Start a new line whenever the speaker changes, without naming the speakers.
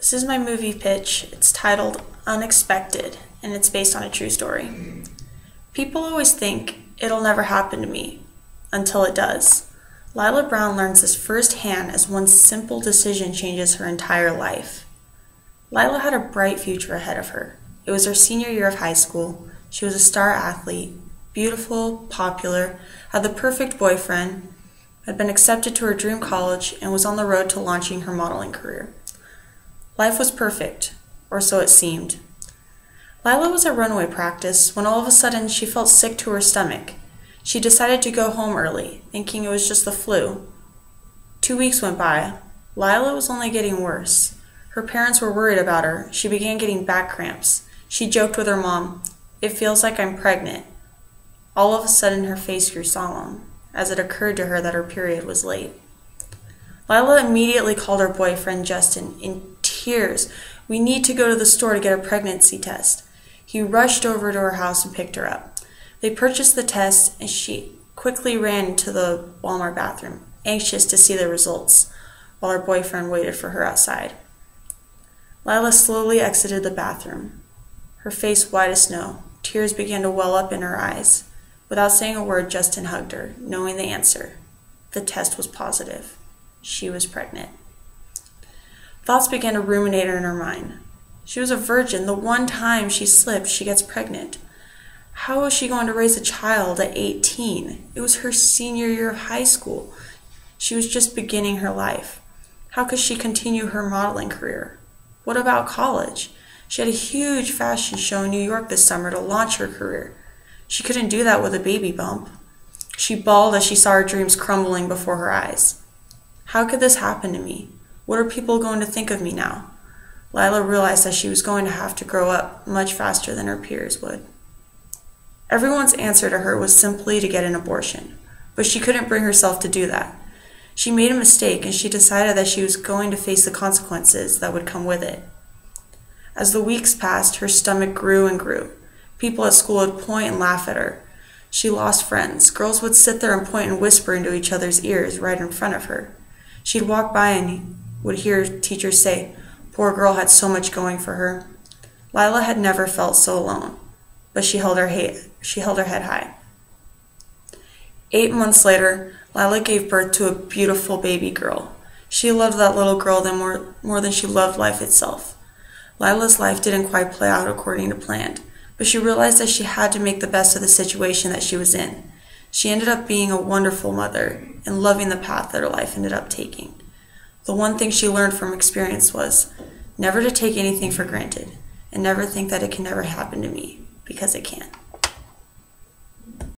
This is my movie pitch. It's titled Unexpected, and it's based on a true story. People always think it'll never happen to me, until it does. Lila Brown learns this firsthand as one simple decision changes her entire life. Lila had a bright future ahead of her. It was her senior year of high school. She was a star athlete, beautiful, popular, had the perfect boyfriend, had been accepted to her dream college, and was on the road to launching her modeling career. Life was perfect, or so it seemed. Lila was at runway practice when all of a sudden she felt sick to her stomach. She decided to go home early, thinking it was just the flu. 2 weeks went by. Lila was only getting worse. Her parents were worried about her. She began getting back cramps. She joked with her mom, "It feels like I'm pregnant." All of a sudden her face grew solemn, as it occurred to her that her period was late. Lila immediately called her boyfriend Justin in tears. "We need to go to the store to get a pregnancy test." He rushed over to her house and picked her up. They purchased the test, and she quickly ran into the Walmart bathroom, anxious to see the results, while her boyfriend waited for her outside. Lila slowly exited the bathroom, her face white as snow. Tears began to well up in her eyes. Without saying a word, Justin hugged her, knowing the answer. The test was positive. She was pregnant. Thoughts began to ruminate in her mind. She was a virgin. The one time she slipped, she gets pregnant. How was she going to raise a child at 18? It was her senior year of high school. She was just beginning her life. How could she continue her modeling career? What about college? She had a huge fashion show in New York this summer to launch her career. She couldn't do that with a baby bump. She bawled as she saw her dreams crumbling before her eyes. How could this happen to me? What are people going to think of me now? Lila realized that she was going to have to grow up much faster than her peers would. Everyone's answer to her was simply to get an abortion, but she couldn't bring herself to do that. She made a mistake, and she decided that she was going to face the consequences that would come with it. As the weeks passed, her stomach grew and grew. People at school would point and laugh at her. She lost friends. Girls would sit there and point and whisper into each other's ears right in front of her. She'd walk by and would hear teachers say, "Poor girl had so much going for her." Lila had never felt so alone, but she held her head high. 8 months later, Lila gave birth to a beautiful baby girl. She loved that little girl more than she loved life itself. Lila's life didn't quite play out according to plan, but she realized that she had to make the best of the situation that she was in. She ended up being a wonderful mother and loving the path that her life ended up taking. The one thing she learned from experience was never to take anything for granted and never think that it can never happen to me, because it can.